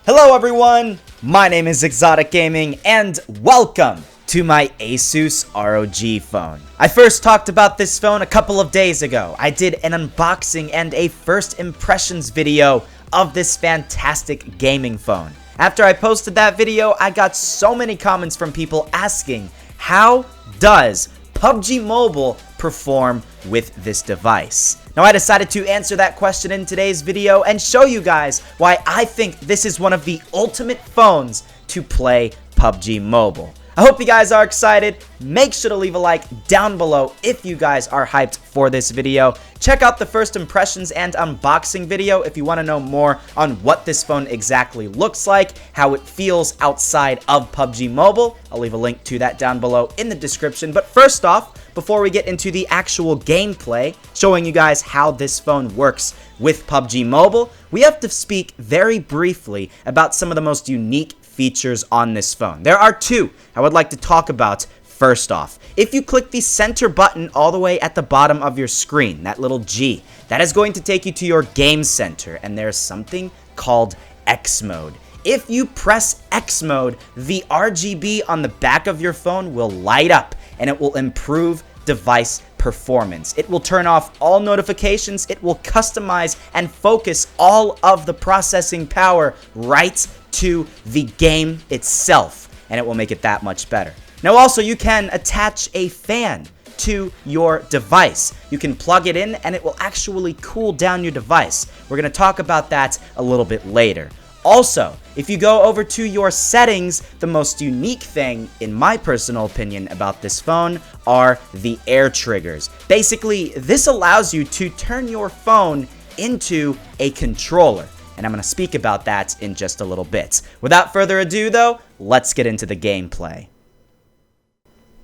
Hello everyone, my name is ExxotikGaming and welcome to my ASUS ROG phone. I first talked about this phone a couple of days ago. I did an unboxing and a first impressions video of this fantastic gaming phone. After I posted that video, I got so many comments from people asking, how does PUBG Mobile perform with this device? Now, I decided to answer that question in today's video and show you guys why I think this is one of the ultimate phones to play PUBG Mobile. I hope you guys are excited. Make sure to leave a like down below if you guys are hyped for this video. Check out the first impressions and unboxing video if you want to know more on what this phone exactly looks like, how it feels outside of PUBG Mobile. I'll leave a link to that down below in the description. But first off, before we get into the actual gameplay, showing you guys how this phone works with PUBG Mobile, we have to speak very briefly about some of the most unique features on this phone. There are two I would like to talk about. First off, if you click the center button all the way at the bottom of your screen, that little G, that is going to take you to your game center, and there's something called X mode. If you press X mode, the RGB on the back of your phone will light up and it will improve device performance. It will turn off all notifications, it will customize and focus all of the processing power right to the game itself, and it will make it that much better. Now also, you can attach a fan to your device. You can plug it in and it will actually cool down your device. We're going to talk about that a little bit later. Also, if you go over to your settings, the most unique thing, in my personal opinion, about this phone are the air triggers. Basically, this allows you to turn your phone into a controller, and I'm going to speak about that in just a little bit. Without further ado, though, let's get into the gameplay.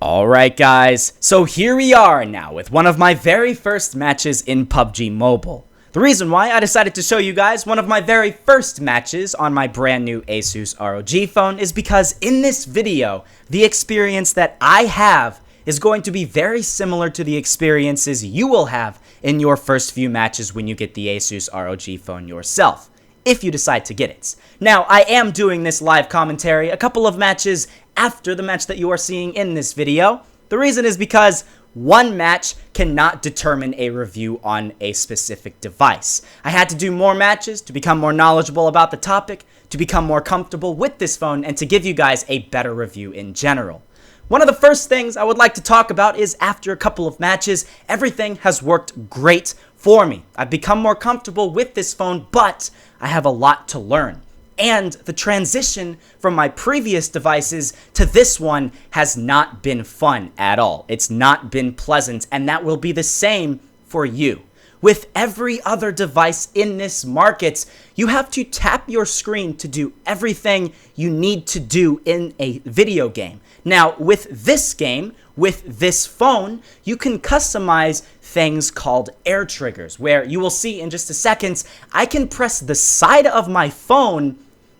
Alright guys, so here we are now with one of my very first matches in PUBG Mobile. The reason why I decided to show you guys one of my very first matches on my brand new ASUS ROG phone is because in this video, the experience that I have is going to be very similar to the experiences you will have in your first few matches when you get the ASUS ROG phone yourself, if you decide to get it. Now, I am doing this live commentary a couple of matches after the match that you are seeing in this video. The reason is because one match cannot determine a review on a specific device. I had to do more matches to become more knowledgeable about the topic, to become more comfortable with this phone, and to give you guys a better review in general. One of the first things I would like to talk about is after a couple of matches, everything has worked great for me. I've become more comfortable with this phone, but I have a lot to learn. And the transition from my previous devices to this one has not been fun at all. It's not been pleasant, and that will be the same for you. With every other device in this market, you have to tap your screen to do everything you need to do in a video game. Now, with this game, with this phone, you can customize things called air triggers, where you will see in just a second, I can press the side of my phone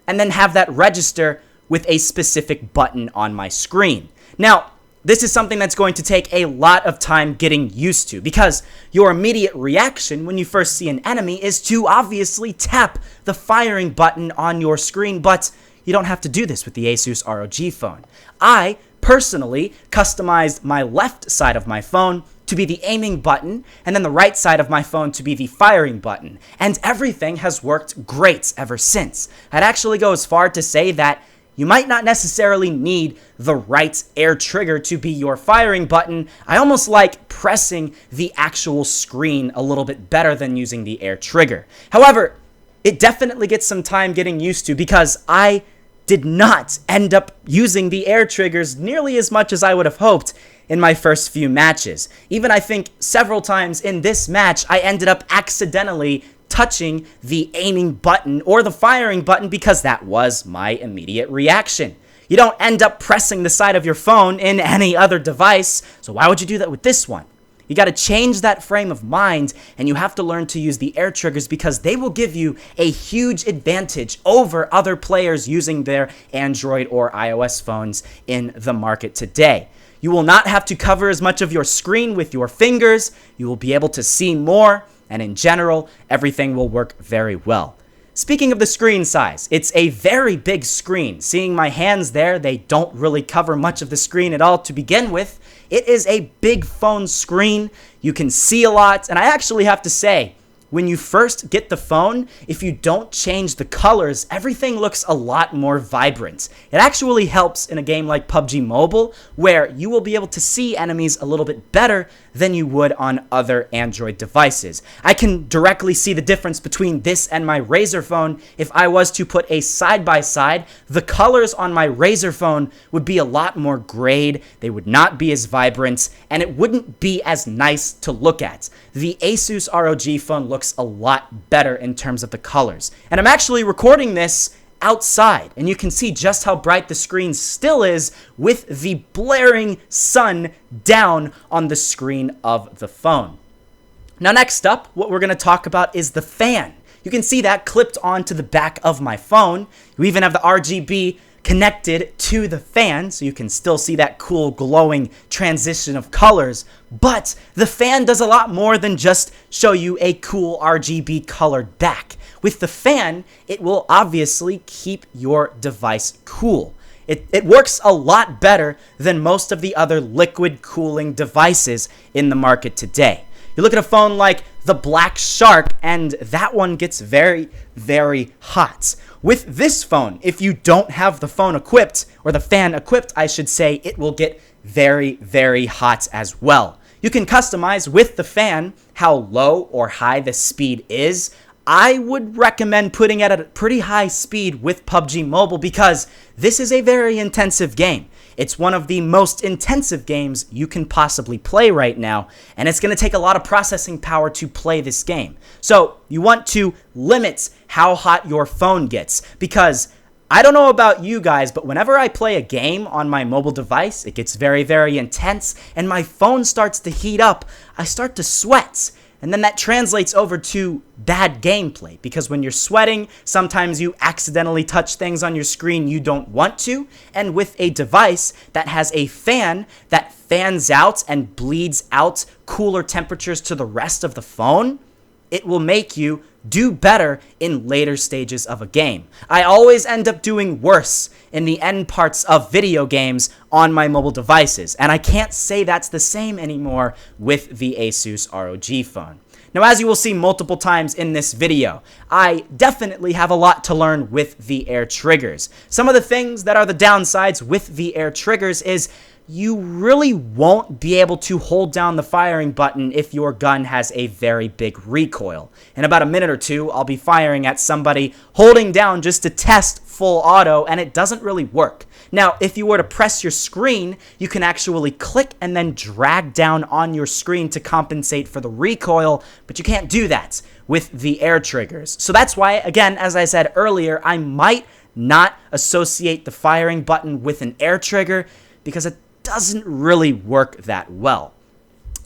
and then have that register with a specific button on my screen. Now, this is something that's going to take a lot of time getting used to, because your immediate reaction when you first see an enemy is to obviously tap the firing button on your screen, but you don't have to do this with the ASUS ROG phone. I personally customized my left side of my phone to be the aiming button, and then the right side of my phone to be the firing button. And everything has worked great ever since. I'd actually go as far to say that you might not necessarily need the right air trigger to be your firing button. I almost like pressing the actual screen a little bit better than using the air trigger. However, it definitely gets some time getting used to, because I did not end up using the air triggers nearly as much as I would have hoped in my first few matches. Even I think several times in this match, I ended up accidentally touching the aiming button or the firing button because that was my immediate reaction. You don't end up pressing the side of your phone in any other device, so why would you do that with this one? You got to change that frame of mind, and you have to learn to use the air triggers because they will give you a huge advantage over other players using their Android or iOS phones in the market today. You will not have to cover as much of your screen with your fingers. You will be able to see more, and in general, everything will work very well. Speaking of the screen size, it's a very big screen. Seeing my hands there, they don't really cover much of the screen at all to begin with. It is a big phone screen. You can see a lot, and I actually have to say, when you first get the phone, if you don't change the colors, everything looks a lot more vibrant. It actually helps in a game like PUBG Mobile, where you will be able to see enemies a little bit better than you would on other Android devices. I can directly see the difference between this and my Razer phone. If I was to put a side-by-side, the colors on my Razer phone would be a lot more grayed, they would not be as vibrant, and it wouldn't be as nice to look at. The ASUS ROG phone looks a lot better in terms of the colors. And I'm actually recording this outside, and you can see just how bright the screen still is with the blaring sun down on the screen of the phone. Now next up, what we're going to talk about is the fan. You can see that clipped onto the back of my phone. You even have the RGB connected to the fan, so you can still see that cool glowing transition of colors. But the fan does a lot more than just show you a cool RGB colored back. With the fan, it will obviously keep your device cool. It works a lot better than most of the other liquid cooling devices in the market today. You look at a phone like the Black Shark, and that one gets very, very hot. With this phone, if you don't have the phone equipped, or the fan equipped, I should say, it will get very, very hot as well. You can customize with the fan how low or high the speed is. I would recommend putting it at a pretty high speed with PUBG Mobile because this is a very intensive game. It's one of the most intensive games you can possibly play right now, and it's going to take a lot of processing power to play this game. So you want to limit how hot your phone gets because I don't know about you guys, but whenever I play a game on my mobile device, it gets very, very intense, and my phone starts to heat up. I start to sweat. And then that translates over to bad gameplay because when you're sweating, sometimes you accidentally touch things on your screen you don't want to. And with a device that has a fan that fans out and bleeds out cooler temperatures to the rest of the phone, it will make you do better in later stages of a game. I always end up doing worse in the end parts of video games on my mobile devices, and I can't say that's the same anymore with the ASUS ROG phone. Now, as you will see multiple times in this video, I definitely have a lot to learn with the air triggers. Some of the things that are the downsides with the air triggers is you really won't be able to hold down the firing button if your gun has a very big recoil. In about a minute or two, I'll be firing at somebody holding down just to test full auto, and it doesn't really work. Now, if you were to press your screen, you can actually click and then drag down on your screen to compensate for the recoil, but you can't do that with the air triggers. So that's why, again, as I said earlier, I might not associate the firing button with an air trigger because it doesn't really work that well.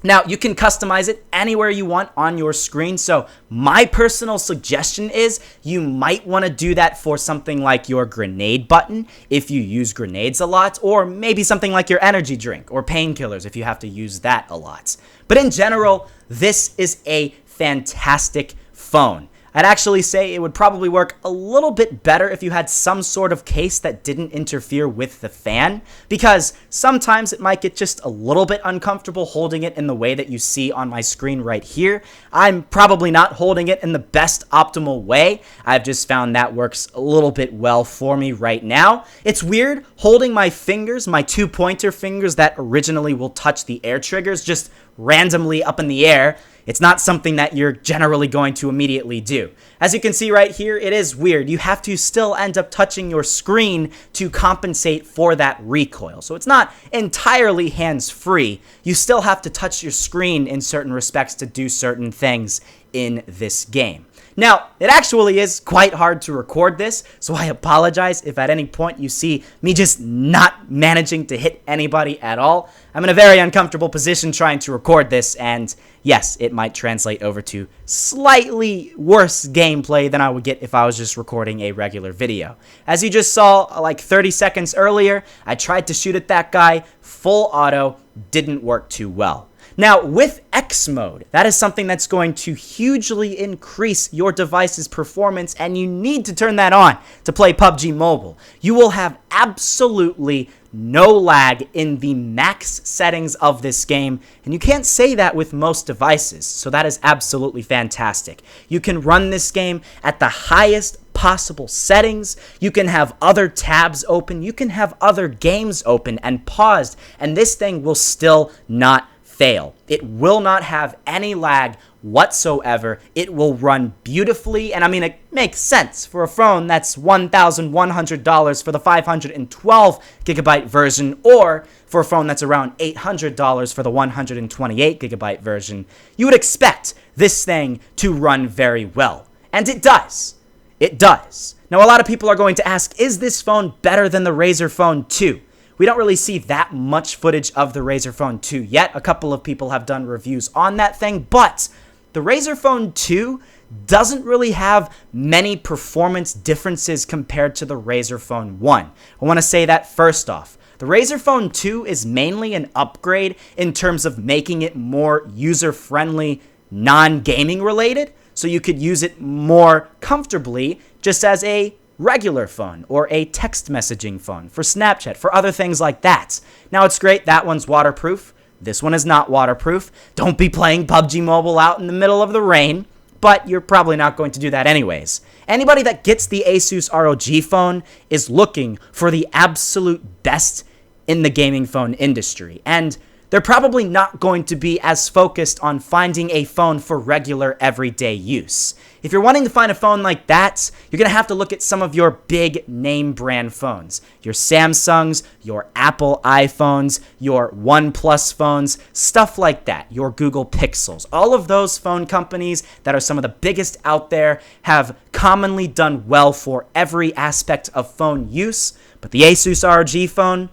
Now, you can customize it anywhere you want on your screen, so my personal suggestion is you might want to do that for something like your grenade button if you use grenades a lot, or maybe something like your energy drink or painkillers if you have to use that a lot. But in general, this is a fantastic phone. I'd actually say it would probably work a little bit better if you had some sort of case that didn't interfere with the fan, because sometimes it might get just a little bit uncomfortable holding it in the way that you see on my screen right here. I'm probably not holding it in the best optimal way. I've just found that works a little bit well for me right now. It's weird holding my fingers, my two pointer fingers that originally will touch the air triggers, just randomly up in the air. It's not something that you're generally going to immediately do. As you can see right here, it is weird. You have to still end up touching your screen to compensate for that recoil. So it's not entirely hands-free. You still have to touch your screen in certain respects to do certain things in this game. Now, it actually is quite hard to record this, so I apologize if at any point you see me just not managing to hit anybody at all. I'm in a very uncomfortable position trying to record this, and yes, it might translate over to slightly worse gameplay than I would get if I was just recording a regular video. As you just saw like 30 seconds earlier, I tried to shoot at that guy, full auto, didn't work too well. Now, with X mode, that is something that's going to hugely increase your device's performance, and you need to turn that on to play PUBG Mobile. You will have absolutely no lag in the max settings of this game, and you can't say that with most devices, so that is absolutely fantastic. You can run this game at the highest possible settings. You can have other tabs open, you can have other games open and paused, and this thing will still not fail. It will not have any lag whatsoever. It will run beautifully, and I mean, it makes sense for a phone that's $1,100 for the 512 gigabyte version, or for a phone that's around $800 for the 128 gigabyte version. You would expect this thing to run very well, and it does. It does. Now, a lot of people are going to ask, is this phone better than the Razer Phone 2? We don't really see that much footage of the Razer Phone 2 yet. A couple of people have done reviews on that thing, but the Razer Phone 2 doesn't really have many performance differences compared to the Razer Phone 1. I want to say that first off. The Razer Phone 2 is mainly an upgrade in terms of making it more user-friendly, non-gaming related, so you could use it more comfortably just as a regular phone or a text messaging phone for Snapchat, for other things like that. Now, it's great, that one's waterproof. This one is not waterproof. Don't be playing PUBG Mobile out in the middle of the rain, but you're probably not going to do that anyways. Anybody that gets the ASUS ROG phone is looking for the absolute best in the gaming phone industry, and they're probably not going to be as focused on finding a phone for regular everyday use. If you're wanting to find a phone like that, you're going to have to look at some of your big name brand phones. Your Samsungs, your Apple iPhones, your OnePlus phones, stuff like that. Your Google Pixels. All of those phone companies that are some of the biggest out there have commonly done well for every aspect of phone use, but the ASUS ROG phone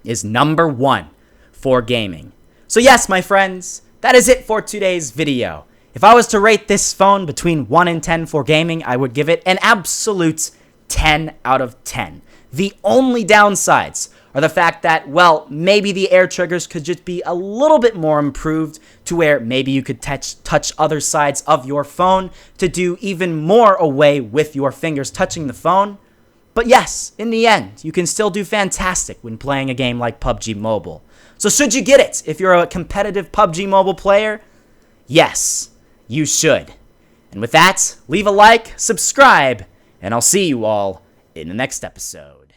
is number one for gaming. So yes, my friends, that is it for today's video. If I was to rate this phone between 1 and 10 for gaming, I would give it an absolute 10 out of 10. The only downsides are the fact that, well, maybe the air triggers could just be a little bit more improved to where maybe you could touch other sides of your phone to do even more away with your fingers touching the phone. But yes, in the end, you can still do fantastic when playing a game like PUBG Mobile. So should you get it if you're a competitive PUBG Mobile player? Yes, you should. And with that, leave a like, subscribe, and I'll see you all in the next episode.